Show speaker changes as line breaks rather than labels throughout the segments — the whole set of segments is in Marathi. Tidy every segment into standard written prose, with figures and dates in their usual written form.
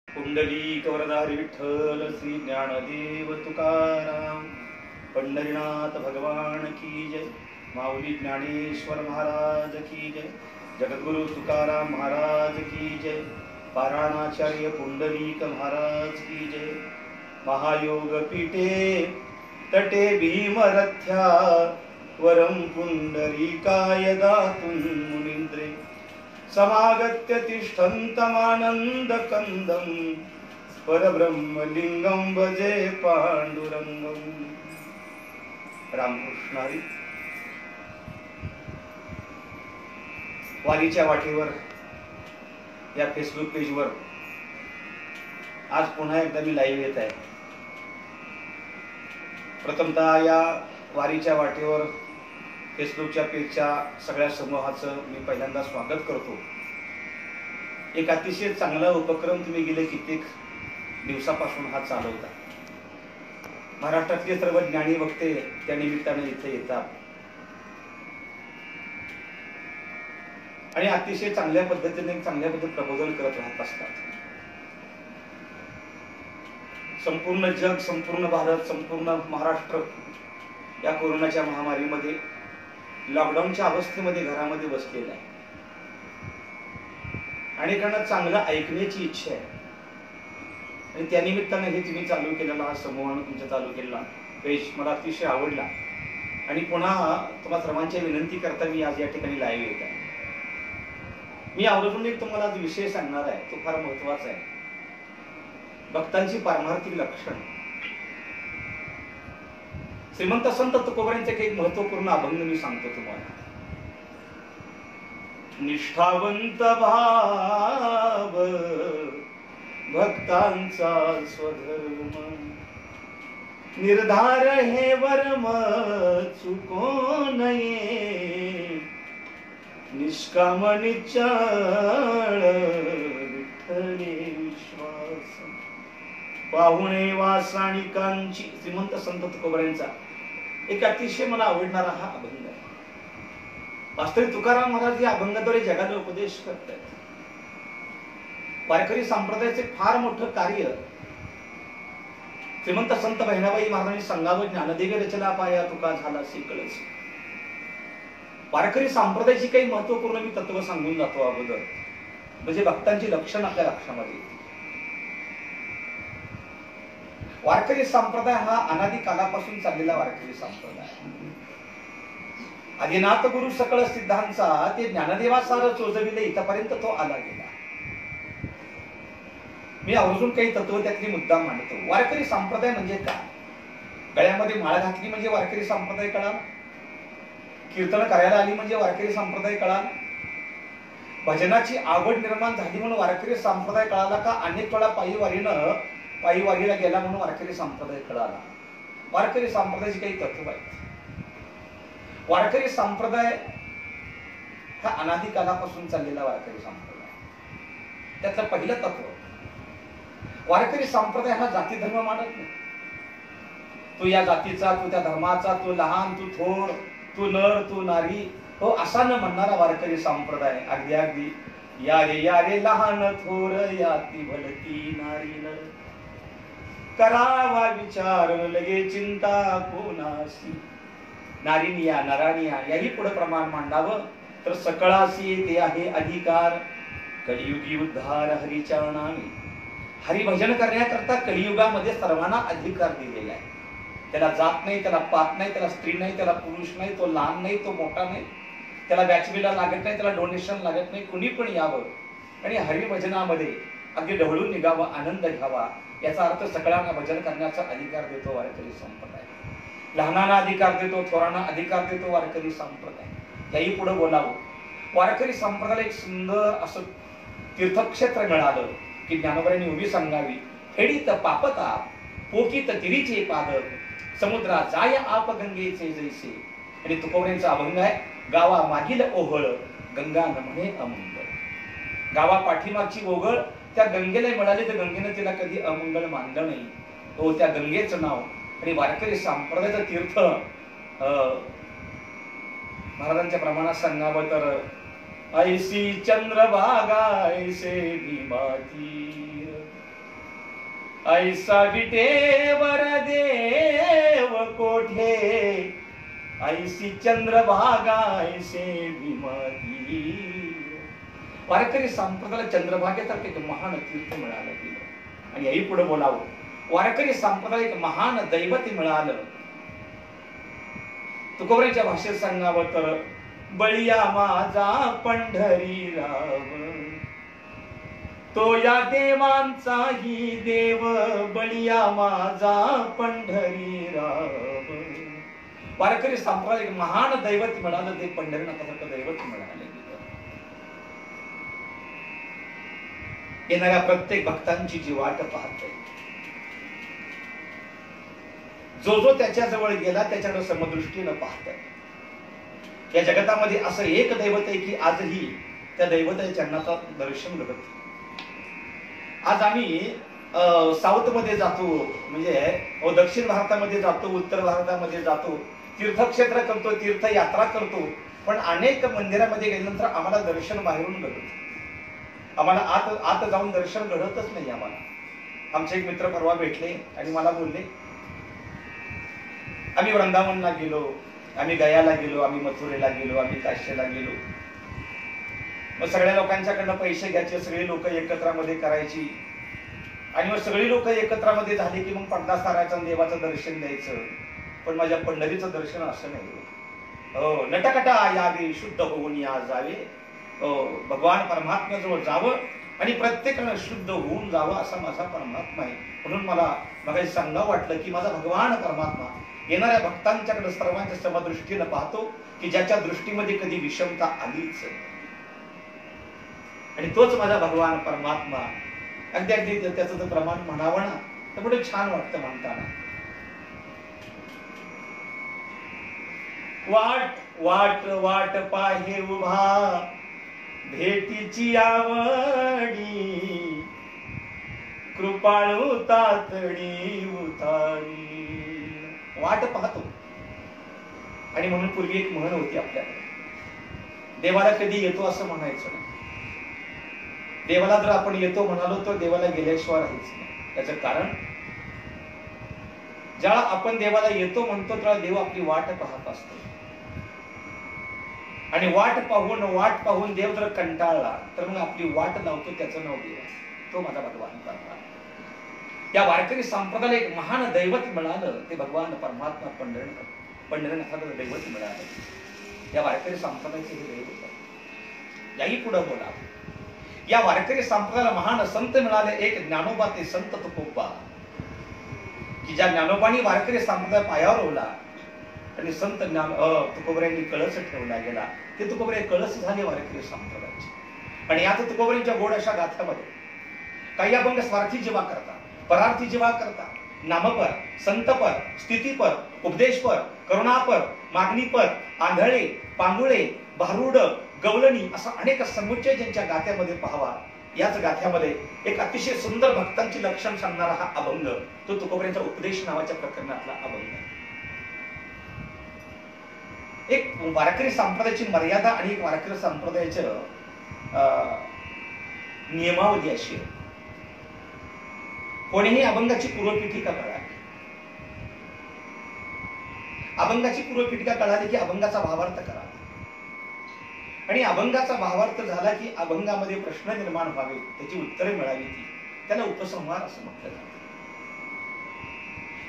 पुंडलिक वरदारी विठ्ठल श्री ज्ञानदेव तुकाराम पंढरीनाथ भगवान की जय। माऊली ज्ञानेश्वर महाराज की जय। जगद्गुरु तुकाराम महाराज की जय। पारायणाचार्य पुंडलिक महाराज की जय। महायोग पीठे तटे भीमरथ्या वरम पुंडरीकाय दातुं मुनींद्रे समागत्य तिष्ठन्तमानन्दकन्दं परब्रह्मलिंगं भजे पांडुरंगं। रामकृष्ण हरी। वारीच्या वाटेवर या फेसबुक पेजवर आज पुन्हा एकदा मी लाईव्ह येत आहे। प्रथमतः या वारीच्या वाटेवर फेसबुकच्या पेजच्या सगळ्या समूहाचं मी पहिल्यांदा स्वागत करतो। एक अतिशय चांगला उपक्रम तुम्ही गेले कित्येक दिवसापासून हा चालवता। महाराष्ट्रातले सर्व ज्ञानी वक्ते त्या निमित्ताने इथे येतात आणि अतिशय चांगल्या पद्धतीने प्रबोधन करत राहत असतात। संपूर्ण जग, संपूर्ण भारत, संपूर्ण महाराष्ट्र या कोरोनाच्या महामारीमध्ये लॉकडाऊनच्या अवस्थेमध्ये घरामध्ये बसलेला आहे। अनेकांना चांगलं ऐकण्याची इच्छा आहे आणि त्या निमित्ताने हे तुम्ही चालू केलेला हा समूहानं तुमचा चालू केलेला पेज मला अतिशय आवडला आणि पुन्हा तुम्हाला सर्वांची विनंती करता मी आज या ठिकाणी लाईव्ह येत आहे। मी आवर्जून एक तुम्हाला आज विषय सांगणार आहे, तो फार महत्वाचा आहे। भक्तांची पारमार्थिक लक्षण। श्रीमंत संत तुकोबांचे एक महत्वपूर्ण अभंग मी सांगतो तुम्हाला। निष्ठावंत भाव भक्तांचा स्वधर्म, निर्धार हे वर्म चुको नये, निष्काम निश्चळ विठ्ठले विश्वास। पाहुणे वासाणिकांची श्रीमंत संत तुकोबांचा एक अतिशय मला आवडणारा हा अभंग आहे। वास्तविक तुकाराम महाराज या अभंगाद्वारे जगाला उपदेश करतात। वारकरी संप्रदायाचे फार मोठं कार्य श्रीमंत संत बहिणाबाई महाराजांनी सांगावं, ज्ञानदेवी रचला पाया तुका झाला शिकळच। वारकरी संप्रदायाची काही महत्वपूर्ण मी तत्व सांगून जातो अगोदर, म्हणजे भक्तांची लक्षण आपल्या लक्षामध्ये येते। वारकरी संप्रदाय हा अनादी कालापासून चाललेला वारकरी संप्रदाय। आदिनाथ गुरु सकळ सिद्धांचा ते ज्ञानदेवासार चोजविले इथपर्यंत तो आला गेला। मी आवर्जून काही तत्व त्यातली मुद्दाम मांडतो। वारकरी संप्रदाय म्हणजे काय? गळ्यामध्ये माळ घातली म्हणजे वारकरी संप्रदाय कळा, कीर्तन करायला आली म्हणजे वारकरी संप्रदाय कळा, भजनाची आवड निर्माण झाली म्हणून वारकरी संप्रदाय कळाला का, अनेक वेळा पायी वारीला गेला म्हणून वारकरी संप्रदाय कळाला। वारकरी संप्रदायाची काही तत्व आहेत। वारकरी संप्रदाय हा अनादी कालापासून चाललेला वारकरी संप्रदाय। त्यातलं पहिलं तत्व, वारकरी संप्रदाय हा जाती धर्म मानत नाही। तू या जातीचा, तू त्या धर्माचा, तू लहान, तू थोर, तू नर, तू नारी, हो असा न म्हणणारा वारकरी संप्रदाय। अगदी या रे लहान थोर, याती भलती नारी नर, करावा विचार लगे चिंता कोणासी। नारीनिया नरानिया याही पुढे प्रमाण मांडावं तर सकळासी ते आहे अधिकार। कलियुगी उद्धार हरीच्या नामी। हरिभजन करण्याकरता कलियुगामध्ये सर्वांना अधिकार दिलेला आहे। त्याला जात नाही, त्याला पात नाही, त्याला स्त्री नाही, त्याला पुरुष नाही, तो लहान नाही, तो मोठा नाही, त्याला बॅचबीला लागत नाही, त्याला डोनेशन लागत नाही, कुणी पण यावं आणि हरिभजनामध्ये अगदी ढवळून निघावं, आनंद घ्यावा। याचा अर्थ सगळ्यांना भजन करण्याचा अधिकार देतो वारकरी संप्रदाय। लहानांना अधिकार देतो, थोरांना अधिकार देतो वारकरी संप्रदाय। याही पुढे बोलावं। वारकरी संप्रदायाला एक सुंदर असं तीर्थक्षेत्र मिळालं की ज्ञानोबांनी उभी सांगावी, खेडीत पापताप पोकीत तिरीचे पाद, समुद्रा जाय आप गंगेचे जैसे। आणि तुकोबांचा अभंग आहे, गावा मागील ओघळ गंगा नमणे अमंगळ। गावा पाठीमागची ओघळ त्या गंगेला मिळाली तर गंगेनं तिला कधी अमंगळ मानलं नाही, हो त्या गंगेचं नाव। आणि वारकरी संप्रदायाचं तीर्थ महाराजांच्या प्रमाणात सांगावं तर ऐसी चंद्रभागा ऐसे भीमातीर ऐसा विटेवर देव कोठे, ऐसी चंद्रभागा ऐसे विमती. वारकरी संप्रदायाला चंद्रभागेसारखं एक महान तीर्थ मिळालं गेलं. आणि याही पुढे बोलावं, वारकरी संप्रदाय एक महान दैवत मिळालं. तुकोबराच्या भाषेत सांगावं तर, बळिया माझा पंढरीराव, तो या देवांचाही देव, बळिया माझा पंढरीराव. वारकरी संप्रदाय एक महान दैवत मिळालं, ते पंढरीनाथासारखं दैवत मिळालं. येणाऱ्या प्रत्येक भक्तांची जी वाट पाहतोय, जो जो त्याच्या जवळ गेला त्याच्याकडे समदृष्टीनं पाहतोय. या जगतामध्ये असं एक दैवत आहे की आजही त्या दैवताच्या चरणाचं दर्शन घडत. आज आम्ही साऊथ मध्ये जातो, म्हणजे दक्षिण भारतामध्ये जातो, उत्तर भारतामध्ये जातो, तीर्थक्षेत्र करतो, तीर्थयात्रा करतो, पण अनेक मंदिरामध्ये गेल्यानंतर आम्हाला दर्शन बाहेरून घडत. आम्हाला आत जाऊन दर्शन घडतच नाही. आम्हाला आमचे एक मित्र परवा भेटले आणि मला बोलले, आम्ही वृंदावनला गेलो, आम्ही गयाला गेलो, आम्ही मथुरेला गेलो, आम्ही काशीला गेलो. मग सगळ्या लोकांच्याकडनं पैसे घ्यायचे, सगळे लोक एकत्रामध्ये करायची, आणि मग सगळी लोक एकत्रामध्ये झाली की मग पडदा सारायचा, देवाचं दर्शन द्यायचं. पण माझ्या पंढरीचं दर्शन असं नाही. हो, नटकटा यावे, शुद्ध होऊन या जावे. भगवान परमात्म्याजवळ जावं आणि प्रत्येकानं शुद्ध होऊन जावं, असा माझा परमात्मा आहे. म्हणून मला मग सांगावं वाटलं की माझा भगवान परमात्मा येणाऱ्या भक्तांच्याकडे सर्वांच्या समदृष्टीनं पाहतो, की ज्याच्या दृष्टीमध्ये कधी विषमता आलीच, आणि तोच माझा भगवान परमात्मा. अगदी अगदी त्याचं प्रमाण म्हणावं ना, तर पुढे छान वाटतं म्हणताना. वाट वाट वाट पाहे उभा, भेटीची आवडी, कृपाळू तातडी उतारी. वाट पाहतो. आणि म्हणून पूर्वी एक म्हण होती आपल्याकडे, देवाला कधी येतो असं म्हणायचं नाही. देवाला जर आपण येतो म्हणालो तर देवाला गेल्याशिवाय राहायचं नाही. त्याचं कारण, ज्याला आपण देवाला येतो म्हणतो तेव्हा देव आपली वाट पाहत असतो. आणि वाट पाहून देव जर कंटाळला तर मग आपली वाट लावतो, त्याचं नाव देव. तो माझा भगवान परमात्मा. या वारकरी संप्रदायाला एक महान दैवत मिळालं, ते भगवान परमात्मा पंढरीनाथाचं दैवत मिळालं. या वारकरी संप्रदायाचे हे दैवत आहे. याही पुढे बोला, या वारकरी संप्रदायाला महान संत मिळाले, एक ज्ञानोबा ते संत तुकोबा, की ज्या ज्ञानोबानी वारकरी संप्रदाय पायावर ओला आणि संत तुकोबऱ्यांनी कळस ठेवला गेला. ते तुकोबरे कळस झाले वारकरी संप्रदायाचे. आणि आता तुकोबऱ्यांच्या गोड अशा गाथ्यामध्ये काही अभंग स्वार्थी जीवा करता, परार्थी जीवा करता, नामपर, संतपर, स्थितीपर, उपदेशपर, करुणापर, मागणीपर, आंधळे, पांगुळे, भारुड, गवलणी असा अनेक समुच्चय ज्यांच्या गाथ्यामध्ये पाहावा. याच गाथ्यामध्ये एक अतिशय सुंदर भक्तांची लक्षण सांगणारा हा अभंग, तो तुकोबऱ्यांचा उपदेश नावाच्या प्रकरणातला अभंग. एक वारकरी संप्रदायाची मर्यादा आणि एक वारकरी संप्रदायाचं नियमावली अशी आहे. कोणीही अभंगाची पूर्वपीठिका कळाली, अभंगाची पूर्वपीठिका कळाली की अभंगाचा भावार्थ करा, आणि अभंगाचा भावार्थ झाला की अभंगामध्ये प्रश्न निर्माण व्हावे, त्याची उत्तरे मिळावी, त्याला उपसंहार असं म्हटलं जातं.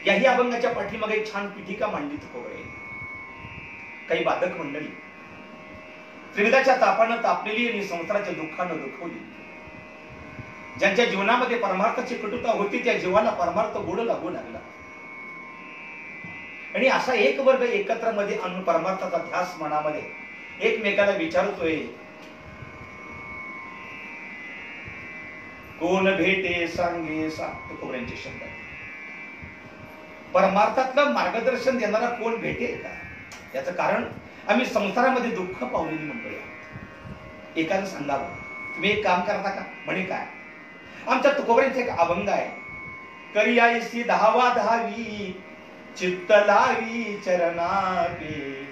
याही अभंगाच्या पाठीमागे एक छान पीठिका मांडली तुकोबरे. काही बाधक मंडळी त्रिविधाच्या तापानं तापलेली आणि संसाराच्या दुःखानं दुखवली, ज्यांच्या जीवनामध्ये परमार्थाची कटुता होती, त्या जीवाला परमार्थ गोड लागू लागला. आणि असा एक वर्ग एकत्र मध्ये आणून परमार्थाचा ध्यास मनामध्ये एकमेकाला विचारतोय, कोण भेटे सांगे तुकोबऱ्यांचे शब्द. परमार्थातलं मार्गदर्शन देणारा कोण भेटेल का? याचं कारण, आम्ही संसारामध्ये दुःख पावलेली मंडळी आहोत. एकानं सांगावं, तुम्ही एक काम करता का? म्हणे काय? आमच्या तुकोबऱ्यांचा एक अभंग आहे, करियाईसी दहावा दहावी, चित्त लावी चरणापे,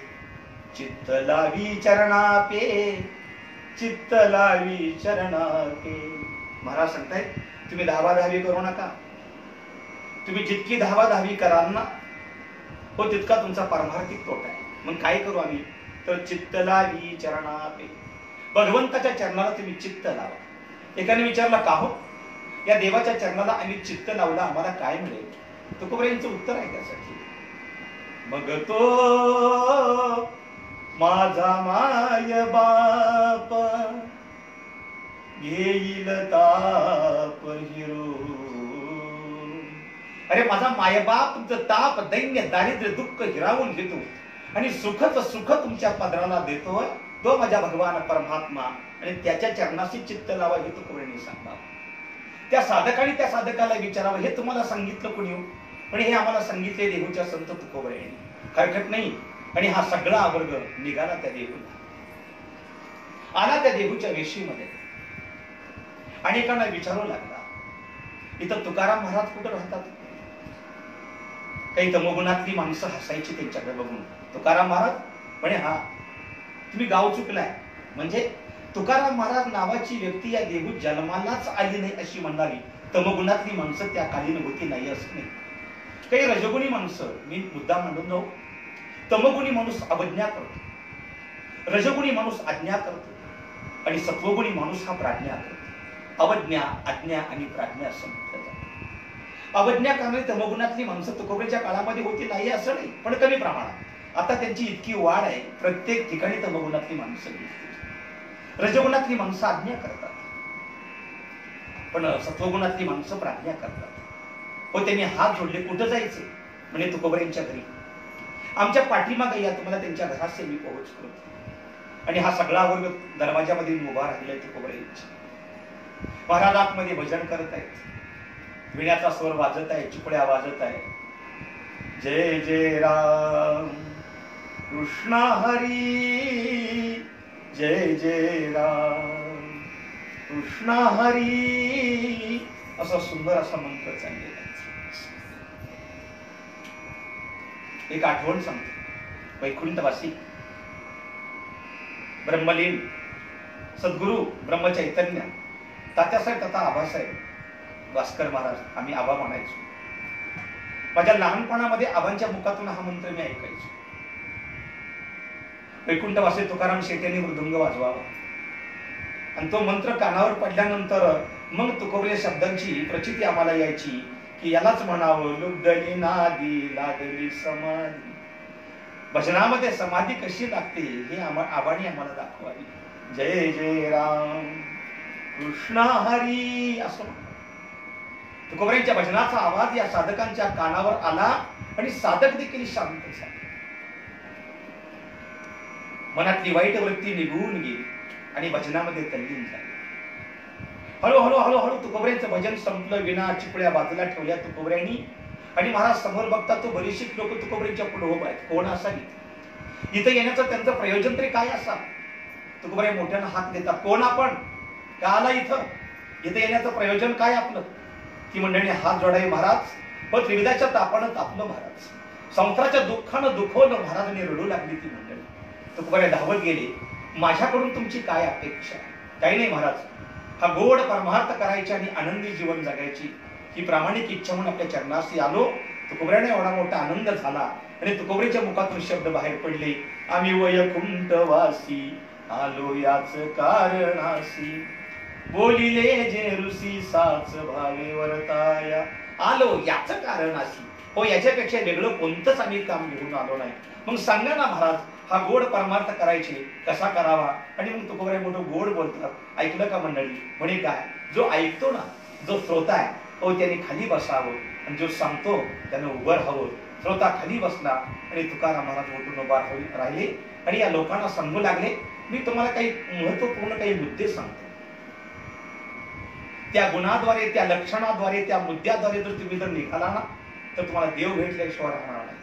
चित्त लावी चरणापे, चित्त लावी चरणापे. महाराज सांगतायत, तुम्ही दहावा दहावी करू नका, तुम्ही जितकी धावाधावी कराल ना हो तितका तुमचा पारमार्थिक तोटा आहे. मग काय करू आम्ही? तर चित्त लावी चरणापे, भगवंताच्या चरणाला तुम्ही चित्त लावा. एकाने विचारला का हो या देवाच्या चरणाला आम्ही चित्त लावला आम्हाला काय मिळेल? तुकोबरायांचं उत्तर आहे त्यासाठी, मग तो माझा माय बाप घेईल ताप हिरो. अरे माझा मायबाप तुमचं ताप दैन्य दारिद्र्य दुःख हिरावून घेतो आणि सुखच सुख तुमच्या पदराला देतोय तो माझा भगवान परमात्मा, आणि त्याच्या चरणाशी चित्त लावा हे तुकोबरायांनी सांगावं. त्या साधकाने त्या साधकाला विचारावं हे तुम्हाला सांगितलं कोणी? पण हे आम्हाला सांगितले देहूच्या संत तुकोबरायांनी. हरकत नाही. आणि हा सगळा वर्ग निघाला त्या देहूला, आला त्या देहूच्या वेशीमध्ये. अनेकांना विचारू लागला इथं तुकाराम महाराज कुठं राहतात? काही तमोगुणातली माणसं हसायची त्यांच्याकडे बघून. तुकाराम महाराज म्हणे हा तुम्ही गाव चुकलाय. म्हणजे तुकाराम महाराज नावाची व्यक्ती या देहूत जन्मालाच आली नाही अशी म्हणाली तमगुणातली माणसं त्या कालीन होती नाही असं नाही. काही रजगुणी माणसं, मी मुद्दा मांडून जाऊ, तमगुणी माणूस अवज्ञा करतो, रजगुणी माणूस आज्ञा करतो आणि सत्वगुणी माणूस हा प्राज्ञा करतो. अवज्ञा, आज्ञा आणि प्राज्ञा असं म्हटलं जातं. अवज्ञा करणारी तमगुणातली माणसं तुकोबराच्या काळामध्ये होती नाही असं नाही, पण कमी प्रमाणात. आता त्यांची इतकी वाढ आहे प्रत्येक ठिकाणी तमगुणातली माणसं दिसतात. रजगुणातली माणसं आज्ञा करतात पण सत्वगुणातली माणसं प्राज्ञा करतात. हो त्यांनी हात जोडले, कुठं जायचे? म्हणजे तुकोबरांच्या घरी. आमच्या पाठीमागे या, तुम्हाला त्यांच्या घराचे मी पोहोच करतो. आणि हा सगळा वर्ग दरवाजामध्ये उभा राहिलाय तुकोबरांच्या. महाराज आतमध्ये भजन करत आहेत, विण्याचा स्वर वाजत आहे, चिपळ्या वाजत आहे. जय जय राम कृष्ण हरी, जय जय राम कृष्ण हरी, असा सुंदर असा मंत्र चाललेला आहे. एक आठवण सांगतो. वैकुंठवासी ब्रह्मलीन सद्गुरु ब्रह्मचैतन्य तात्यासाहेब तथा आबासाहेब भास्कर महाराज, आम्ही आबा म्हणायचो. माझ्या लहानपणामध्ये आबांच्या मुखातून हा मंत्र मी ऐकायचो. वैकुंठवासी तुकाराम शेट यांनी मृदुंग वाजवावा आणि तो मंत्र कानावर पडल्यानंतर मग तुकोबरे शब्दांची प्रचिती आम्हाला यायची की यालाच म्हणावं लुब्धली नादी लागली समाधी. भजनामध्ये समाधी कशी लागते हे आबांनी आम्हाला दाखवावी. जय जय राम कृष्ण हरी असं तुकोबरांच्या भजनाचा आवाज या साधकांच्या कानावर आला आणि साधक देखील शांत झाले. मनातली वाईट वृत्ती निघून गेली आणि भजनामध्ये तल्लीन झाले. हळूहळू हळूहळू तुकोबऱ्यांचं भजन संपलं. विना चिपळ्या बाजूला ठेवल्या तुकोबऱ्यांनी आणि महाराज समोर बघतात तो बरीचशी लोक तुकोबऱ्यांच्या पुढे उभा आहेत. कोण असावी? इथं येण्याचं त्यांचं प्रयोजन तरी काय असा? तुकोबरे मोठ्यानं हात देतात. कोण आपण? का आला इथं? इथं येण्याचं प्रयोजन काय आपलं? ती मंडळी हात जोडावे. महाराज व त्रिविधाच्या तापानं तापलं महाराज, संसाराच्या दुःखानं दुखवलं महाराजांनी, रडू लागली ती मंडळी. तुकोबरे धावत गेले. माझ्याकडून तुमची काय अपेक्षा? काही नाही महाराज, हा गोड परमार्थ करायची आणि आनंदी जीवन जगायची ही प्रामाणिक इच्छा म्हणून आपल्या चरणाशी आलो. तुकोबऱ्याने एवढा मोठा आनंद झाला आणि तुकोबऱ्याच्या मुखातून शब्द बाहेर पडले, आम्ही वैकुंठवासी आलो याच कारणासी, बोलिले जे ऋषी साच भावे वर्ताया. आलो याच कारणासी. हो याच्यापेक्षा वेगळं कोणतंच आम्ही काम घेऊन आलो नाही. मग सांगा ना महाराज, हा गोड परमार्थ करायचे कसा करावा? आणि मग तुकोबरे मोठं गोड बोलतात. ऐकलं का मंडळी? म्हणे काय, जो ऐकतो ना, जो श्रोता आहे तो त्याने खाली बसावं आणि जो सांगतो त्यानं उभं राहावं. श्रोता खाली बसला आणि तुकाराम महाराज उठून उभा राहिले आणि या लोकांना सांगू लागले, मी तुम्हाला काही महत्वपूर्ण काही मुद्दे सांगतो. त्या गुणाद्वारे, त्या लक्षणाद्वारे, त्या मुद्द्याद्वारे जर तुम्ही जर निघाला ना तर तुम्हाला देव भेटल्याशिवाय राहणार नाही.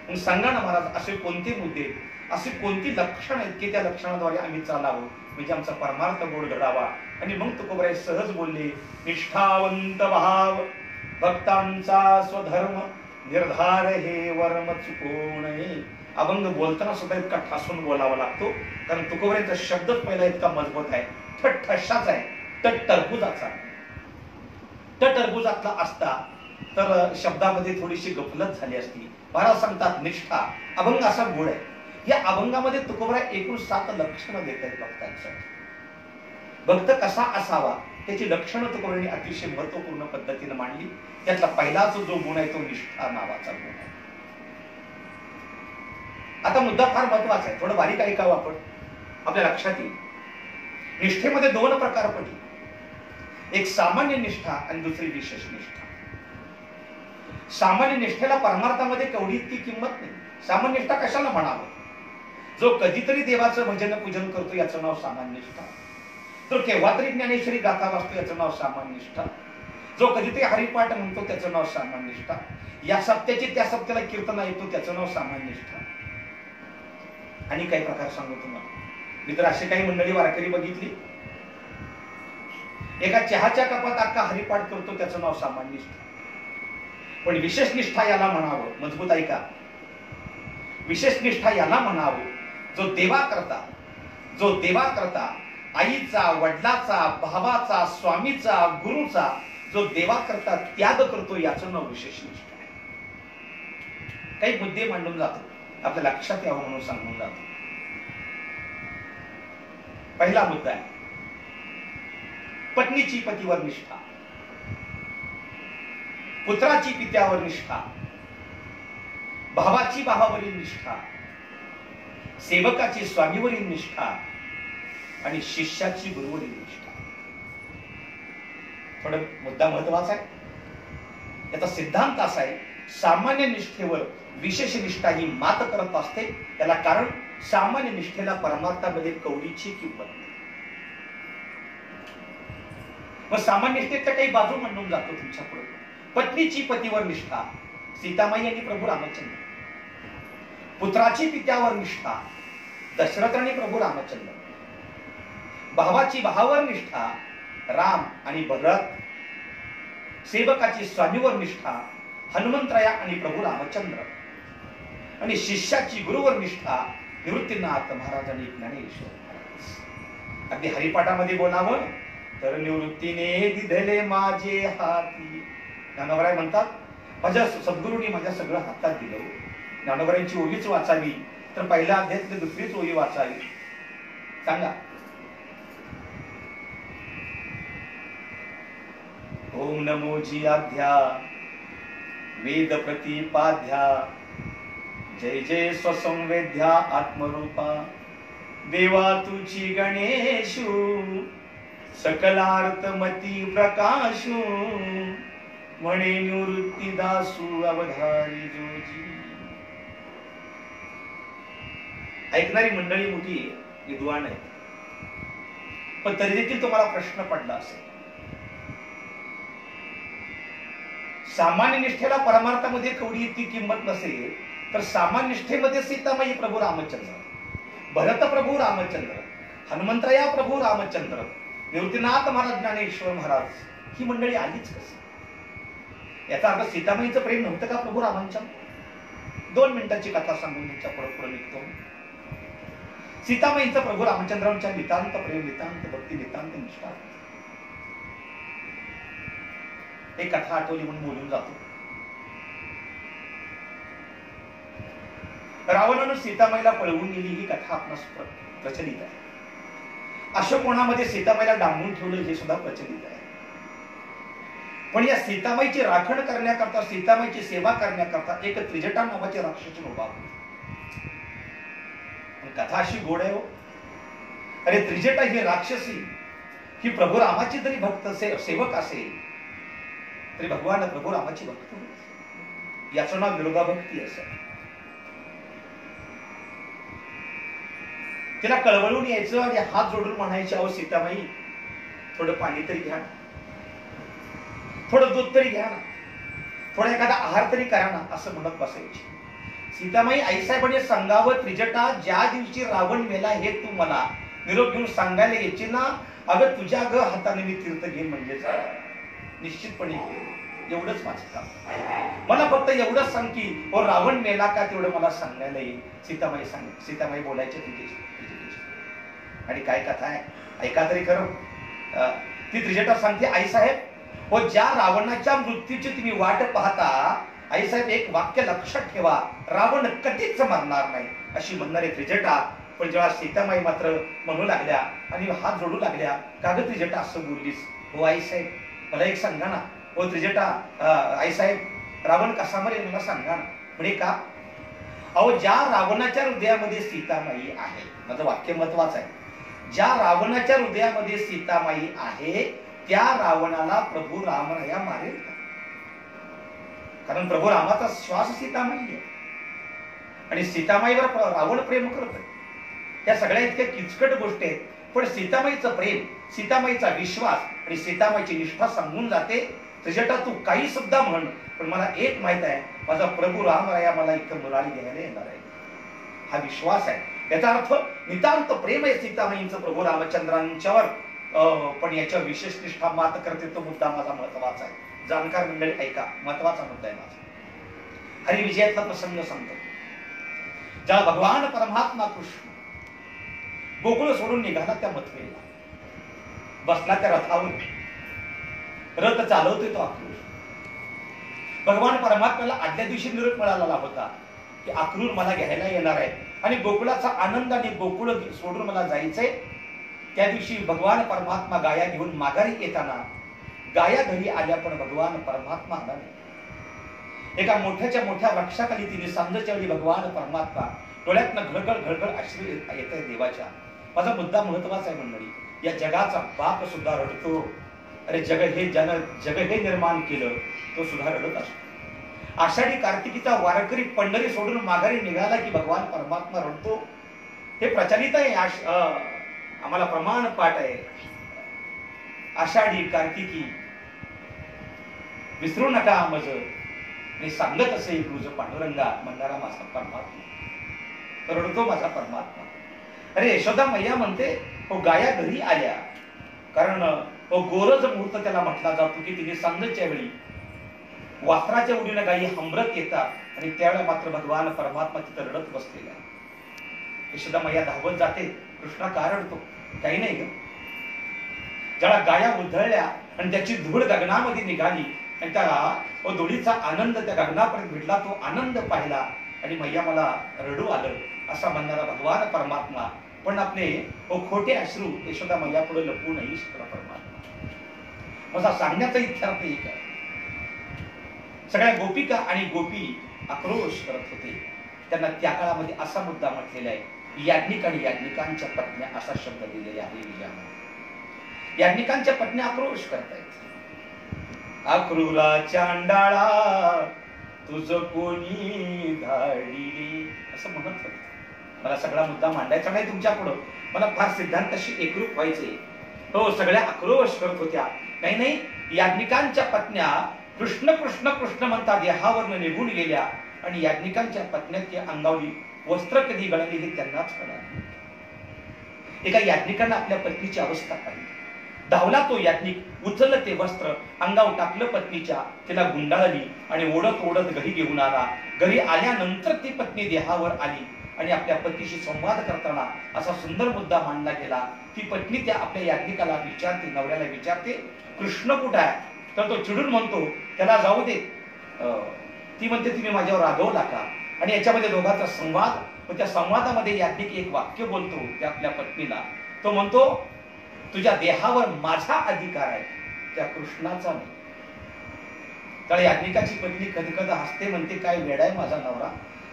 मग सांगा ना महाराज, असे कोणते मुद्दे, अशी कोणती लक्षण आहेत की त्या लक्षणाद्वारे आम्ही चालावं म्हणजे आमचा परमार्थ गोड घडावा? आणि मग तुकोबराय सहज बोलले, निष्ठावंत भाव भक्तांचा स्वधर्म निर्धार हे वर्म चुकवू नये. अभंग बोलताना सुद्धा इतका ठासून बोलावा लागतो कारण तुकोबरायांचा शब्दच पहिला इतका मजबूत आहे, ठशाचा आहे, टरबुजाचा. टरबुजातला असता तर शब्दामध्ये थोडीशी गफलत झाली असती. महाराज सांगतात निष्ठा अभंग असा गुण आहे. या अभंगामध्ये तुकोबराय एकूण 7 लक्षणं देत आहेत भक्तांसाठी. भक्त कसा असावा त्याची लक्षणं तुकोबरायांनी अतिशय महत्वपूर्ण पद्धतीने मांडली. त्यातला पहिलाच जो गुण आहे तो निष्ठा नावाचा गुण आहे. आता मुद्दा फार महत्वाचा आहे, थोडं बारीक ऐकावं आपण, आपल्या लक्षात येईल. निष्ठेमध्ये 2 प्रकार पडले, एक सामान्य निष्ठा आणि दुसरी विशेष निष्ठा. सामान्य निष्ठेला परमार्थामध्ये केवढी इतकी किंमत नाही. सामान्य निष्ठा कशाला म्हणावं? जो कधीतरी देवाचं भजन पूजन करतो याचं नाव सामान्य निष्ठा. तो केव्हा तरी ज्ञानेश्वरी गाथा वाचतो याचं नाव सामान्य निष्ठा. जो कधीतरी हरिपाठ म्हणतो त्याचं नाव सामान्य निष्ठा. या सप्त्याची त्या सप्त्याला कीर्तन ऐकतो त्याचं नाव सामान्य निष्ठा. आणि काही प्रकार सांगू तुम्हाला. मी तर अशी काही मंडळी वारकरी बघितली, एका चहाच्या कपात अख्खा हरिपाठ करतो त्याचं नाव सामान्य निष्ठा. पण विशेष निष्ठा याला म्हणावं, मजबूत ऐका, विशेष निष्ठा याला म्हणावं जो देवा करता आईचा, वडिलाचा, भावाचा, स्वामीचा, गुरुचा जो देवा करता त्याग करतो याचं नाव विशेष निष्ठा आहे. काही मुद्दे मांडून जातो, आपल्या लक्षात यावं म्हणून सांगून जातो. पहिला मुद्दा आहे पत्नीची पतीवर निष्ठा, पुत्राची पित्यावर निष्ठा, भावाची भावावरील निष्ठा, सेवकाची स्वामीवरील निष्ठा आणि शिष्याची गुरुवरील निष्ठा. थोडा मुद्दा महत्वाचा आहे. याचा सिद्धांत असा आहे, सामान्य निष्ठेवर विशेष निष्ठा ही मात करत असते. त्याला कारण सामान्य निष्ठेला परमार्थामध्ये कवडीची किंमत नाही. मग सामान्य निष्ठेच्या काही बाजू मांडून जातो तुमच्या पुढे. पत्नीची पतीवर निष्ठा सीतामाई आणि प्रभू रामचंद्र, पुत्राची पित्यावर निष्ठा दशरथ आणि प्रभू रामचंद्र, भावाची भावावर निष्ठा राम आणि भरत, सेवकाची स्वामीवर निष्ठा हनुमंतराया आणि प्रभू रामचंद्र आणि शिष्याची गुरुवर निष्ठा निवृत्तीनाथ महाराज आणि ज्ञानेश्वर महाराज. अगदी हरिपाठामध्ये बोलावं तर निवृत्तीने दिधले माझे हाती. ज्ञानोबराय म्हणतात माझ्या सद्गुरूंनी माझ्या सगळं हातात दिलं. ज्ञानोबरायांची ओळीच वाचावी तर पहिल्या अध्यायातली दुसरीच ओळी वाचावी. सांगा. ओम नमो जियाध्या वेद प्रतिपाध्या जय जय स्वसंवेद्या आत्मरूपा देवा तुझी गणेशू सकलार्थमती प्रकाशू म्हणे निवृत्ती दासू अवधारी जोजी. ऐकणारी मंडळी मोठी विद्वान आहे, पण तरी देखील तुम्हाला प्रश्न पडला असेल, सामान्य निष्ठेला परमार्थामध्ये केवढी इतकी किंमत नसेल तर सामान्य निष्ठेमध्ये सीतामाई प्रभू रामचंद्र, भरत प्रभू रामचंद्र, हनुमंतराया प्रभू रामचंद्र, निवृत्तीनाथ महाराज ज्ञानेश्वर महाराज ही मंडळी आलीच कशी? याचा अर्थ सीतामाईचं प्रेम नव्हतं का प्रभू रामांच्या? 2 मिनिटांची कथा सांगून तुमच्या पुढे निघतो. सीतामाईचं प्रभू रामचंद्रांच्या नितांत प्रेम, नितांत भक्ती, नितांत निष्ठा. एक कथा आठवली म्हणून बोलून जातो. रावणानं सीतामाईला पळवून नेली ही कथा आपणास प्रचलित आहे. अशोकवनामध्ये सीतामाईला डांबून ठेवलं हे सुद्धा प्रचलित आहे. पण या सीतामाईची राखण करण्याकरता, सीतामाईची सेवा करण्याकरता एक त्रिजटा नावाचे राक्षस उभा होते. कथा अशी गोड आहे हो. अरे त्रिजटा ही राक्षसी ही प्रभू रामाची जरी भक्त सेवक असेल तरी भगवान प्रभू रामाची भक्त होती. याचं नाव विरोधाभक्ती असं. तिला कळवळून यायचं आणि हात जोडून म्हणायचे, अहो सीतामाई थोडं पाणी तरी घ्या ना, थोडं दूध तरी घ्या ना, थोडा एखादा आहार तरी करा ना, असं म्हणत बसायची. सीतामाई आईसाहेबांनी सांगावं, त्रिजटा ज्या दिवशी रावण मेला हे तू मला निरोप घेऊन सांगायला यायची ना, अगं तुझ्या हाताने मी तीर्थ घेईन म्हणजे निश्चितपणे एवढंच माझं काम. मला फक्त एवढंच सांग की हो रावण मेला का, तेवढं मला सांगायला येईल. सीतामाई सीतामाई बोलायचे तिथे. आणि काय कथा आहे ऐका तरी खरं. ती त्रिजटा सांगते, आई साहेब व ज्या रावणाच्या मृत्यूची तुम्ही वाट पाहता, आईसाहेब एक वाक्य लक्षात ठेवा, रावण कधीच मरणार नाही अशी म्हणणारे त्रिजटा. पण जेव्हा सीतामाई मात्र म्हणू लागल्या आणि हात जोडू लागल्या, का ग त्रिजटा असं बोललीस? हो आईसाहेब मला एक सांगा ना. हो त्रिजटा, आईसाहेब रावण कसा मरेल मला सांगा ना. म्हणजे का? अहो ज्या रावणाच्या हृदयामध्ये सीतामाई आहे, माझं वाक्य महत्वाचं आहे, ज्या रावणाच्या हृदयामध्ये सीतामाई आहे त्या रावणाला प्रभू रामराया मारेल का? कारण प्रभू रामाचा श्वास सीतामाई आहे आणि सीतामाईवर रावण प्रेम करत. या सगळ्या इतक्या किचकट गोष्टी आहेत, पण सीतामाईचं प्रेम, सीतामाईचा विश्वास आणि सीतामाईची निष्ठा सांगून जाते. त्रिजटा तू काही सुद्धा म्हण, पण मला एक माहित आहे, माझा प्रभू रामराया मला इथं मुरारी द्यायला येणार आहे. हा विश्वास आहे. याचा अर्थ नितांत प्रेम आहे सीतामाईंचं प्रभू रामचंद्रांच्यावर. पण याच्यावर विशेष निष्ठा मात करते. तो मुद्दा माझा महत्वाचा आहे. जाणकार मंडळी ऐका, महत्वाचा मुद्दा आहे माझा. हरिविजयातला प्रसंग सांगतो. जेव्हा भगवान परमात्मा कृष्ण गोकुळ सोडून निघाला त्या मथुरेला, बसला त्या रथावर, रथ चालवतोय तो अक्रूर. भगवान परमात्म्याला आदल्या दिवशी निरोप मिळालेला होता की अक्रूर मला घ्यायला येणार आहे आणि गोकुळाचा आनंद आणि गोकुळ सोडून मला जायचंय. त्या दिवशी भगवान परमात्मा गाया घेऊन माघारी येताना गाया घरी आल्या, पण भगवान परमात्मा आला नाही. एका मोठ्याच्या मोठ्या वृक्षाखाली तिने सांजेच्या वेळी भगवान परमात्मा डोळ्यातनं घळघळ घळघळ अश्रू येत आहे देवाच्या. माझा मुद्दा महत्वाचा आहे मंडळी. या जगाचा बाप सुद्धा रडतो. अरे जग हे निर्माण केलं, तो सुद्धा रडत असतो. आषाढी कार्तिकीचा वारकरी पंढरी सोडून माघारी निघाला की भगवान परमात्मा रडतो. हे प्रचलित आहे, आम्हाला प्रमाण पाठ आहे. आषाढी कार्तिकी विसरू नका मज, मी सांगत असे तुझ पांडुरंगा, म्हणणारा माझा परमात्मा रडतो. माझा परमात्मा. अरे यशोदा मैया म्हणते हो गाया घरी आल्या, कारण गोरज मुहूर्त त्याला म्हटला जातो की तिने सांजेच्या वेळी वासराच्या उडीनं गायी हंबरत येतात आणि त्यावेळेला मात्र भगवान परमात्मा तिथं रडत बसलेला. यशोदा मैया धावत जाते, कृष्णा का रडतो? काही नाही ग. ज्याला गाया उधळल्या आणि त्याची धूळ गगनामध्ये निघाली आणि त्या धुळीचा आनंद त्या गगनापर्यंत भिडला, तो आनंद पाहिला आणि मैया मला रडू आलं असा म्हणणारा भगवान परमात्मा. पण आपले खोटे अश्रू यशोदा मैया पुढे लपवू नाही शकला परमात्मा. माझा सांगण्याचा इच्छा एक आहे. सगळ्या गोपिका आणि गोपी आक्रोश करत होते. त्यांना त्या काळामध्ये असा मुद्दा म्हटलेला आहे, याज्ञिक आणि याज्ञिकांच्या पत्न्या असा शब्द दिलेला आहे विजयामध्ये. याज्ञिकांच्या पत्न्या आक्रोश करतायत. आक्रूरा चांडाळा तुझ कोणी धाडिले असं म्हणत होते. मला सगळा मुद्दा मांडायचा नाही तुमच्या पुढं, मला फार सिद्धांताशी एकरूप व्हायचे. हो सगळ्या आक्रोश करत होत्या. नाही नाही, याज्ञिकांच्या पत्न्या कृष्ण कृष्ण कृष्ण म्हणता देहावरनं निघून गेल्या आणि याज्ञिकांच्या पत्न्याच्या अंगावली वस्त्र कधी गळली हे त्यांनाच कळालं. एका याज्ञिकानं आपल्या पत्नीची अवस्था पाहिली. धावला तो याज्ञिक, उचललं ते वस्त्र, अंगावर टाकलं पत्नीच्या, तिला गुंडाळली आणि ओढत ओढत घरी घेऊन आला. घरी आल्यानंतर ती पत्नी देहावर आली आणि आपल्या पतीशी संवाद करताना असा सुंदर मुद्दा मांडला गेला. ती पत्नी त्या आपल्या याज्ञिकाला विचारते, नवऱ्याला विचारते, कृष्ण कुठं आहे? तर तो चिडून म्हणतो त्याला जाऊ दे. ती म्हणते तुम्ही माझ्यावर रागवला का? आणि याच्यामध्ये दोघांचा संवाद. त्या संवादामध्ये याज्ञिक एक वाक्य बोलतो त्या आपल्या पत्नीला. तो म्हणतो तुझ्या देहावर माझा अधिकार आहे, त्या कृष्णाचा नाही. तर याज्ञिकाची पत्नी कधी कधी हसते, म्हणते काय वेडा आहे माझा नवरा.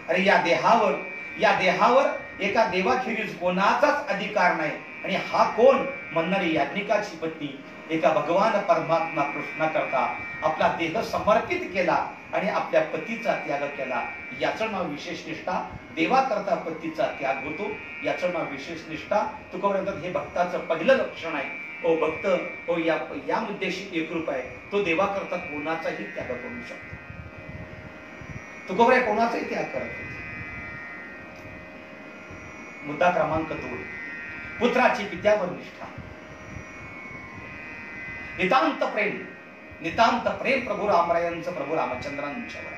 अरे या देहावर एका देवाखेरीज कोणाचाच अधिकार नाही. आणि हा कोण? म्हणणारी याज्ञिकाची पत्नी एका भगवान परमात्मा कृष्णा करता आपला देह समर्पित केला आणि आपल्या पतीचा त्याग केला. याचं नाव विशेष निष्ठा. देवा करता पतीचा त्याग होतो, याचं नाव विशेष निष्ठा. तुकोबराय हे भक्ताचं पहिलं लक्षण आहे. ओ भक्त हो या मुद्द्याशी एकरूप आहे. तो देवा करता कोणाचाही त्याग करू शकतो. तुकोबराय कोणाचाही त्याग करत होते. मुद्दा क्रमांक 2, पुत्राची पित्यावर निष्ठा. नितांत प्रेम प्रभू रामरायांचं प्रभू रामचंद्रांच्यावर.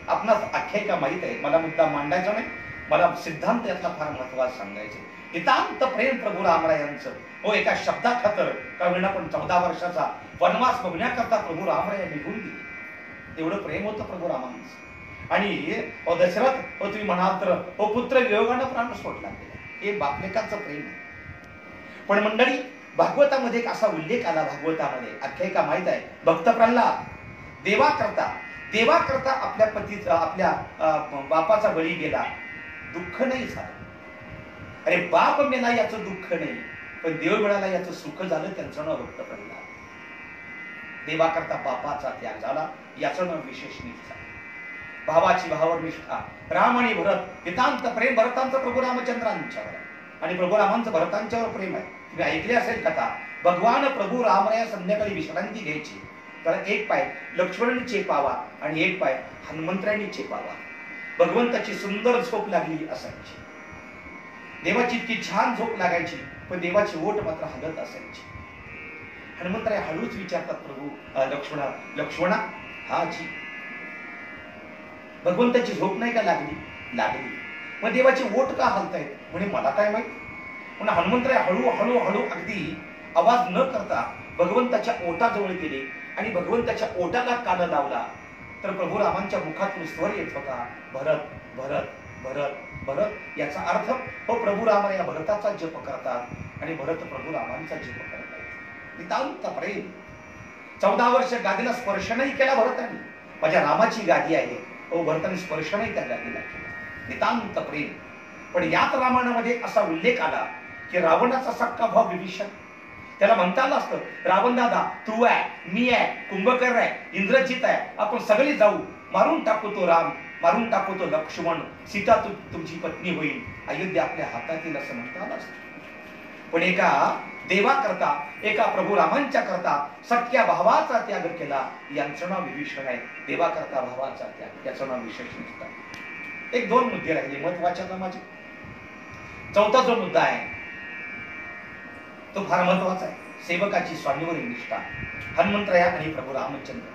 आपणास आख्यायिका माहित आहे, मला मुद्दा मांडायचा नाही, मला सिद्धांत यातला फार महत्वाचा सांगायचे. नितांत प्रेम प्रभू रामरायांचं. हो, एका शब्दाखातर का विना पण 14 वर्षाचा वनवास बघण्याकरता प्रभू रामराय निघून गेले. एवढं प्रेम होतं प्रभू रामांचं. आणि दशरथ तुम्ही म्हणाल तर पुत्र वियोगानं प्राण सोडला गेला. हे बापलेकाचं प्रेम आहे. पण मंडळी, भागवतामध्ये एक असा उल्लेख आला, भागवतामध्ये आख्यायिका माहित आहे, भक्त प्रल्हाद देवाकरता आपल्या पतीचा, आपल्या बापाचा बळी गेला, दुःख नाही झालं. अरे बाप मेला याचं दुःख नाही, पण देव मिळाला याचं सुख झालं. त्यांचं नाव भक्त प्रल्हाद. देवाकरता बापाचा त्याग झाला, याचं नाव विशेष निष्ठा. भावाची भावावर निष्ठा. राम आणि भरत नितांत प्रेम भरतांचं प्रभू रामचंद्रांच्यावर आणि प्रभू रामांचं भरतांच्यावर प्रेम आहे. तुम्ही ऐकले असेल कथा, भगवान प्रभू रामराया संध्याकाळी विश्रांती घ्यायची, तर एक पाय लक्ष्मणाने चेपावा आणि एक पाय हनुमंतरायांनी चेपावा. भगवंताची सुंदर झोप लागली असायची. देवाची इतकी छान झोप लागायची, पण देवाची ओठ मात्र हलत असायची. हनुमंतराय हळूच विचारतात प्रभू लक्ष्मणा हा जी भगवंताची झोप नाही का लागली? मग देवाची ओठ का हलतायत? म्हणे मला काय माहित. म्हणून हनुमंतराय हळू हळू हळू अगदी आवाज न करता भगवंताच्या ओठाजवळ गेले आणि भगवंताच्या ओठाला कान लावला. तर प्रभू रामांच्या मुखातून स्वर येत होता, भरत भरत भरत भरत. याचा अर्थ प्रभू राम या भरताचा जप करतात आणि भरत प्रभू रामांचा जप करतात. नितांत प्रेम. 14 वर्ष गादीला स्पर्श नाही केला भरताने. माझ्या रामाची गादी आहे, भरताने स्पर्श नाही त्या गादीला केला. नितांत प्रेम. पण याच रामायणामध्ये असा उल्लेख आला की रावणाचा सक्का भाव विभीषण, त्याला म्हणता आलं असतं, रावण दादा तू आहे, मी आहे, कुंभकर्ण आहे, इंद्रजित आहे, आपण सगळे जाऊ, मारून टाकू तो राम, मारून टाकू तो लक्ष्मण, सीता तुमची पत्नी होईल, अयोध्या आपल्या हातात येईल असं म्हणता आलं असतं. पण एका देवाकरता, एका प्रभू रामांच्या करता सख्या भावाचा त्याग केला, यांचं नाव विभीषण आहे. देवाकरता भावाचा त्याग, याचं नाव विशेष निष्ठा. एक 2 मुद्दे राहिले महत्वाचे ना माझे. चौथा जो मुद्दा आहे तो फार महत्वाचा आहे. सेवकाची स्वामीवरील निष्ठा. हनुमंतराया आणि प्रभू रामचंद्र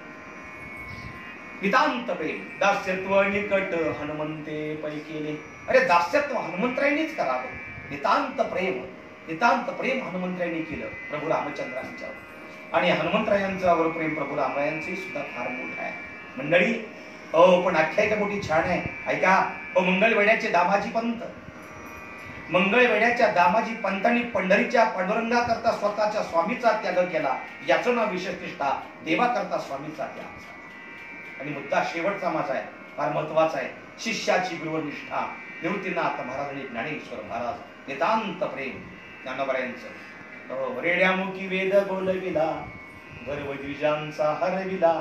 नितांत प्रेम. दास्यत्व निकट हनुमंते पै केले. अरे दास्यत्व हनुमंतरायांनीच करावं. नितांत प्रेम हनुमंतरायांनी केलं प्रभू रामचंद्रांच्यावर. आणि हनुमंतरायांच्यावर प्रेम प्रभू रामरायांचे सुद्धा फार मोठं आहे मंडळी. पण आख्यायिका मोठी छान आहे, ऐका. मंगळवेढ्याचे दामाजी पंत, मंगळवेढ्याच्या दामाजी पंतांनी पंढरीच्या पांडुरंगाकरता स्वतःच्या स्वामीचा त्याग केला, याचं नाव विशेष निष्ठा. देवाकरता स्वामीचा त्याग झाला. आणि मुद्दा शेवटचा माझा आहे, फार महत्वाचा आहे. शिष्याची गुरुनिष्ठा. निवृत्तीनाथ महाराज आणि ज्ञानेश्वर महाराज नितांत प्रेम ज्ञानोबरायांचं. रेड्यामुखी वेद बोलविला, गर्व द्विजांचा हरविला,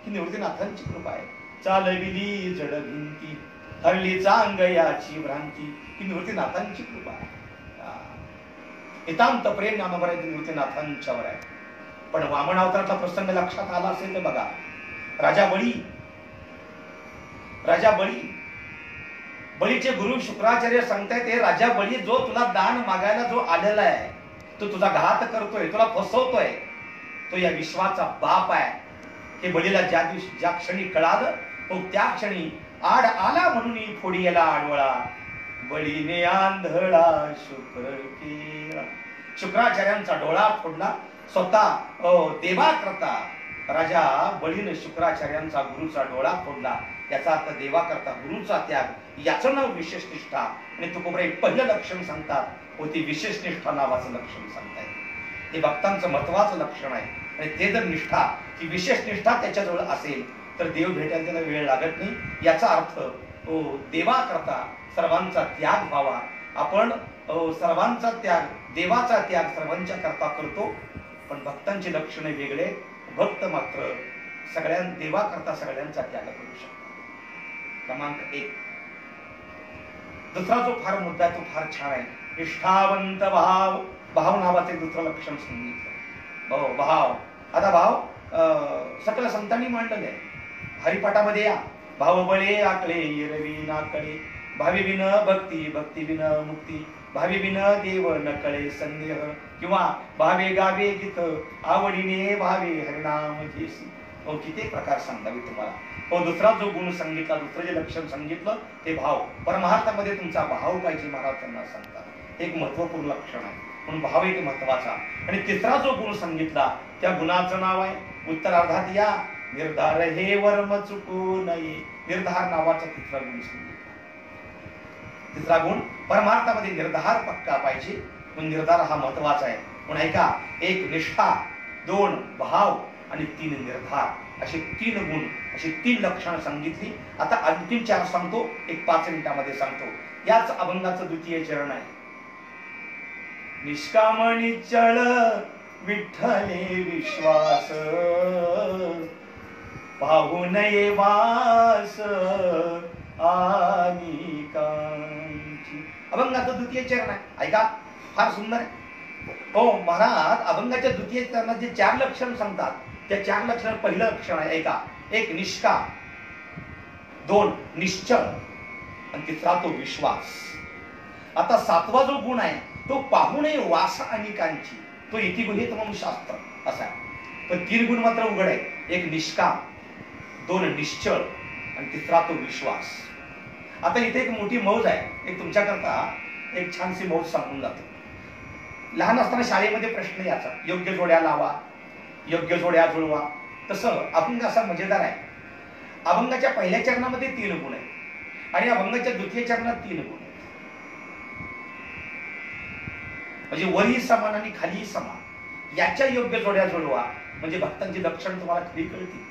ही निवृत्तीनाथांची कृपा आहे. चालविली जड भिंती, हरली चांग याची भ्रांती, ही निवृत्तीनाथांची कृपा आहे. नितांत प्रेम ज्ञानोबरायांचं निवृत्तीनाथांच्यावर आहे. पण वामन अवताराचा प्रसंग लक्षात आला असेल तर बघा. राजा बळीचे गुरु शुक्राचार्य सांगतायत, हे राजा बळी, जो तुला दान मागायला जो आलेला आहे, तो तुझा घात करतोय, तुला फसवतोय, तो या विश्वाचा बाप आहे. हे बळीला ज्या क्षणी कळालं, त्या क्षणी आड आला म्हणून फोडी याला आडवळा, बळीने आंधळा शुक्र केला. शुक्राचार्यांचा डोळा फोडला. स्वतः देवा करता राजा बळीने शुक्राचार्यांचा गुरुचा डोळा फोडला. याचा अर्थ देवा करता गुरुचा त्याग, याचं नाव विशेष निष्ठा. आणि तुकोबराय पहिलं लक्षण सांगतात, ती विशेष निष्ठा नावाचं लक्षण सांगतायत. हे भक्तांचं महत्वाचं लक्षण आहे. आणि ते जर निष्ठा, ही विशेष निष्ठा त्याच्याजवळ असेल तर देव भेटायला त्याला वेळ लागत नाही. याचा अर्थ देवा करता सर्वांचा त्याग व्हावा. आपण सर्वांचा त्याग, देवाचा त्याग सर्वांच्या करता करतो. पण भक्तांचे लक्षणे वेगळे. भक्त मात्र देवा करता सगळ्यांचा त्याग करू शकतो. क्रमांक 1. दुसरा जो फार मुद्दा तो फार छान आहे. निष्ठावंत भाव नावाचे दुसरं लक्षण सांगितलं. भाव. आता भाव सकल संतांनी मांडलेले आहे. हरिपाठामध्ये या भाव बळे आकळे येरवी नाकळे, भावी बिन भक्ती, भक्ती बिन मुक्ती, भावी बिन देव नकळे संदेह, किंवा भावे गावे गीत आवडीने भावे हरिनाम घेसी. किती प्रकार सांगावे तुम्हाला. दुसरा जो गुण सांगितला, दुसरं जे लक्षण सांगितलं ते भाव. परमार्थामध्ये तुमचा भाव पाहिजे महाराज त्यांना सांगतात. एक महत्वपूर्ण लक्षण आहे, म्हणून भाव एक महत्वाचा. आणि तिसरा जो गुण सांगितला त्या गुणाचं नाव आहे उत्तरार्धात या निर्धार हे वर्म चुकू नये. निर्धार नावाचा तिसरा गुण सांगितला. तिसरा गुण परमार्थामध्ये निर्धार पक्का पाहिजे, म्हणून निर्धार हा महत्वाचा आहे. म्हणून ऐका, एक निष्ठा, दोन भाव आणि तीन निर्धार, असे तीन गुण, अशी तीन लक्षणं सांगितली. आता अंतिम चार सांगतो, एक 5 मिनिटांमध्ये सांगतो. याच अभंगाचं द्वितीय चरण आहे. निष्कामणी चळ विठ्ठले विश्वास, पाहू नये वास अनेकांची. अभंगाचं द्वितीय चरण आहे, ऐका, फार सुंदर आहे. हो महाराज, अभंगाच्या द्वितीय चरणात जे 4 लक्षण सांगतात त्या 4 लक्षण पहिलं लक्षण आहे, ऐका, एक निष्का, दोन निश्चय आणि तिसरा तो विश्वास. आता 7वा जो गुण आहे तो पाहू नये वास अनेकांची, तो इति गुहेत मम शास्त्र असा आहे. पण 3 गुण मात्र उघड आहे, एक निष्का, दोन निश्चय आणि तिसरा तो विश्वास. आता इथे एक मोठी मौज आहे, एक तुमच्याकरता एक छानशी मौज सांगून जातो. लहान असताना शाळेमध्ये प्रश्न याचा, योग्य जोड्या लावा, योग्य जोड्या जुळवा. तसं अभंग असा मजेदार आहे. अभंगाच्या पहिल्या चरणामध्ये 3 गुण आहेत आणि अभंगाच्या द्वितीय चरणात 3 गुण आहेत. म्हणजे वरही समान आणि खालीही समान, याच्या योग्य जोड्या जुळवा म्हणजे भक्तांची लक्षण तुम्हाला खरी कळतील.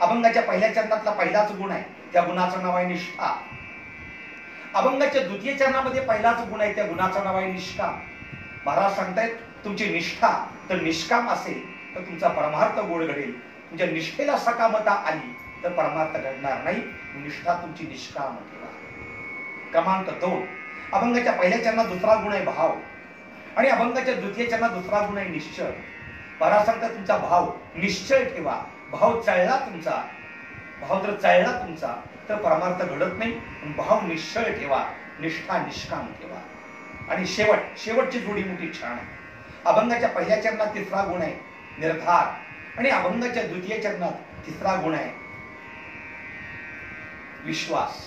अभंगाच्या पहिल्या चरणातला पहिलाच गुण आहे, त्या गुणाचं नाव आहे निष्ठा. अभंगाच्या द्वितीय चरणामध्ये पहिलाच गुण आहे, त्या गुणाचं नाव आहे निष्काम. महाराज सांगतायत, तुमची निष्ठा तर निष्काम असेल तर तुमचा परमार्थ गोड घडेल. तुमच्या निष्ठेला सकामता आली तर परमार्थ घडणार नाही. निष्ठा तुमची निष्काम ठेवा. क्रमांक 2, अभंगाच्या पहिल्या चरणात दुसरा गुण आहे भाव आणि अभंगाच्या द्वितीय चरणात दुसरा गुण आहे निश्चय. महाराज सांगतात, तुमचा भाव निश्चय ठेवा. भाव चळला तुमचा, भाव जर चळला तुमचा तर परमार्थ घडत नाही. भाव निश्चय ठेवा, निष्ठा निष्काम ठेवा. आणि शेवटची जोडी मोठी छान आहे. अभंगाच्या पहिल्या चरणात तिसरा गुण आहे निर्धार आणि अभंगाच्या द्वितीय चरणात तिसरा गुण आहे विश्वास.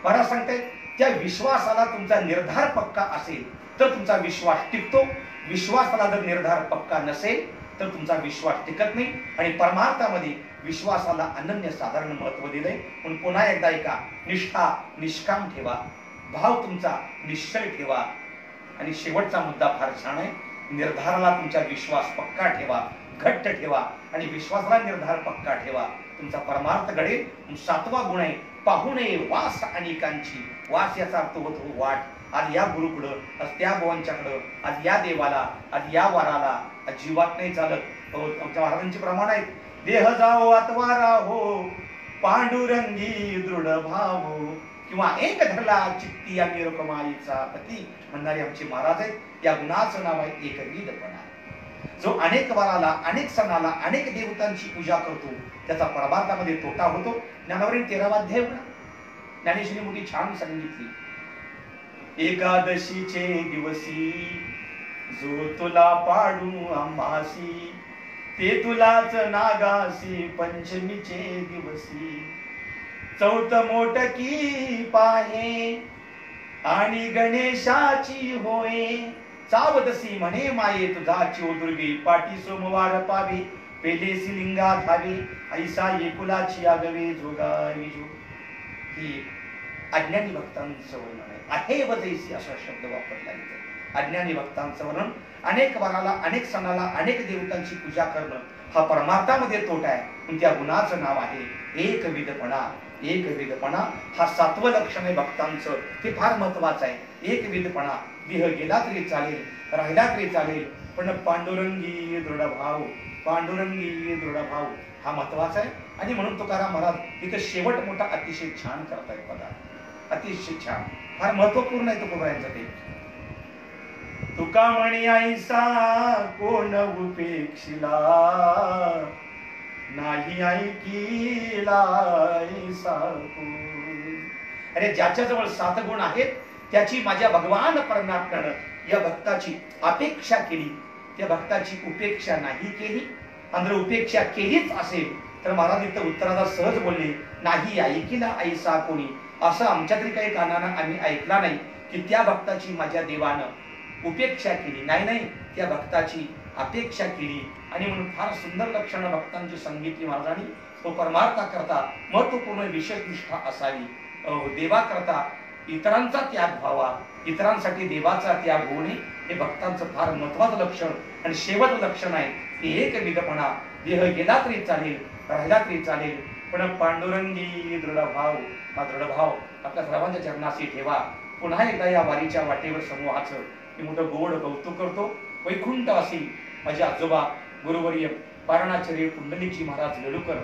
महाराज सांगतायत, त्या विश्वासाला तुमचा निर्धार पक्का असेल तर तुमचा विश्वास टिकतो. विश्वासाला जर निर्धार पक्का नसेल तर तुमचा विश्वास टिकत नाही. आणि परमार्थामध्ये विश्वासाला अनन्यसाधारण महत्व दिलंय. पण पुन्हा एकदा ऐका, निष्ठा निष्काम ठेवा, भाव तुमचा निश्चय ठेवा आणि शेवटचा मुद्दा फार छान आहे, निर्धाराला तुमचा विश्वास पक्का ठेवा, घट्ट ठेवा आणि विश्वासाला निर्धार पक्का ठेवा, तुमचा परमार्थ घडेल. 7वा गुण आहे पाहू नये वास अनेकांची. वास याचा अर्थ होतो वाट. आज या गुरुकडं, आज त्या भवांच्याकडं, आज या देवाला, आज या वाराला अजिबात नाही चालत. आमच्या महाराजांचे प्रमाण आहेत, देह जाओ आत्वारा हो, पांडुरंगी दृढ भाव, किंवा एक धरला चित्ती या निरुपमाईचा पती म्हणणारे आमचे महाराज आहेत. या गुणाचं नाव आहे एकविधपणा. जो अनेक वाराला, अनेक सणाला, अनेक देवतांची पूजा करतो त्याचा परमार्थामध्ये तोटा होतो. ज्ञानावरील 13वा अध्याय ज्ञानेश्वरी मोठी छान सांगितली. एकादशीचे दिवसी जो तुला पाडू आंबासी, ते तुलाच नागासी पंचमीचे दिवसी, चौथ मोटकी पाहे आणि गणेशाची होय, चावदसी म्हणे माये तुझा चिवदुर्गी, पाटी सोमवार पावे पेलेसी लिंगा धावे, ऐसा एकुलाची आगवे जोगावी जो. ही अज्ञानी भक्तांचं वर्णन आहे. आहे व जैसी असा शब्द वापरला गेला. अज्ञानी भक्तांचं वर्णन, अनेक वाराला, अनेक सणाला, अनेक देवतांची पूजा करणं हा परमार्थामध्ये तोटा आहे. पण त्या गुणाचं नाव आहे एकविधपणा. एकविधपणा हा 7वं लक्षण आहे भक्तांचं, ते फार महत्वाचं आहे. एकविधपणा, देह गेला तरी चालेल, राहिला तरी चालेल, पण पांडुरंगी दृढ भाव, पांडुरंगी दृढ भाव हा महत्वाचा आहे. आणि म्हणून तुकाराम महाराज इथं शेवट मोठा अतिशय छान करतायत पदार्थ, अतिशय छान, फार महत्वपूर्ण आहे तुकोबायांचं ते. तुका म्हणी ऐसा कोण उपेक्षिला, नाही ऐकिला ऐसा कोण. अरे ज्याच्या जवळ 7 गुण आहेत त्याची माझ्या भगवान परमात्म्यानं या भक्ताची अपेक्षा केली, त्या भक्ताची उपेक्षा नाही केली. आणि उपेक्षा केलीच असेल तर महाराज इथं उत्तराला सहज बोलले, नाही ऐकिला ऐसा कोणी. असं आमच्या तरी काही कानानं आम्ही ऐकला नाही की त्या भक्ताची माझ्या देवानं उपेक्षा केली नाही, नाही त्या भक्ताची अपेक्षा केली. आणि म्हणून फार सुंदर लक्षणं भक्तांची सांगितली महाराजांनी. तो परमार्थाकरता महत्वपूर्ण विशेष निष्ठा असावी. देवाकरता इतरांचा त्याग व्हावा, इतरांसाठी देवाचा त्याग होणे हे भक्तांचं फार महत्वाचं लक्षण आणि शेवटचं लक्षण आहे. ते एकविधपणा. देह गेला तरी चालेल, राहिला तरी चालेल, पण पांडुरंगी दृढभाव, हा दृढभाव आपल्या सर्वांच्या चरणाशी ठेवा. पुन्हा एकदा या वारीच्या वाटेवर समूहाचं मी मोठं गोड कौतुक करतो. वैकुंठवासी माझे आजोबा गुरुवर्य पारणाचार्य पुंडलिकजी महाराज लडूकर,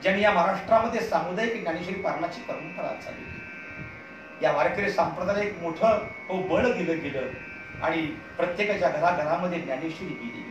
ज्यांनी या महाराष्ट्रामध्ये सामुदायिक ज्ञानेश्वरी पारणाची परंपरा चालू केली. या वारकरी संप्रदायाला एक मोठं बळ दिलं गेलं आणि प्रत्येकाच्या घराघरामध्ये ज्ञानेश्वरी गेली.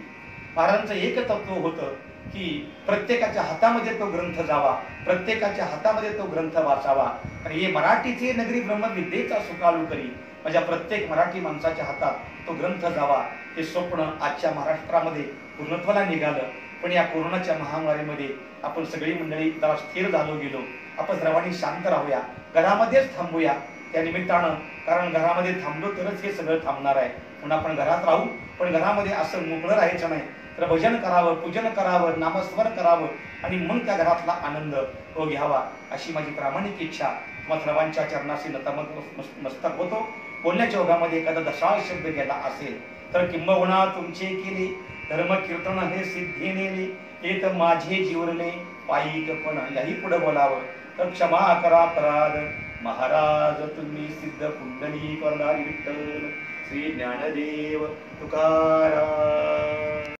महाराजांचं एक तत्व होतं की प्रत्येकाच्या हातामध्ये तो ग्रंथ जावा, प्रत्येकाच्या हातामध्ये तो ग्रंथ वाचावा. आणि हे मराठीचे नगरी ब्रह्मविद्येचा सुकाळू करी, माझ्या प्रत्येक मराठी माणसाच्या हातात तो ग्रंथ जावा, हे स्वप्न आजच्या महाराष्ट्रामध्ये पूर्णत्वाला निघालं. पण या कोरोनाच्या महामारीमध्ये आपण सगळी मंडळी जरा स्थिर झालो गेलो. आपण सर्वांनी शांत राहूया, घरामध्येच थांबूया त्या निमित्तानं. कारण घरामध्ये थांबलो तरच हे सगळं थांबणार आहे. म्हणून आपण घरात राहू, पण घरामध्ये असं मोकळं राहायचं नाही, तर भजन करावं, पूजन करावं, नामस्मरण करावं आणि मग त्या घरातला आनंद तो घ्यावा, अशी माझी प्रामाणिक इच्छा. तुम्हा सर्वांच्या चरणाशी नतमस्तक होतो. बोलण्याच्या ओघामध्ये एखादा दशाळ शब्द गेला असेल तर किंबहुना तुमचे केले धर्म कीर्तन हे सिद्धी नेले, हे तर माझे जीवरले पायिक पण याही पुढे बोलावं. तर क्षमा करा अपराध महाराज तुम्ही सिद्ध पुंडलिक करणारी विठ्ठल श्री ज्ञानदेव तुकाराम.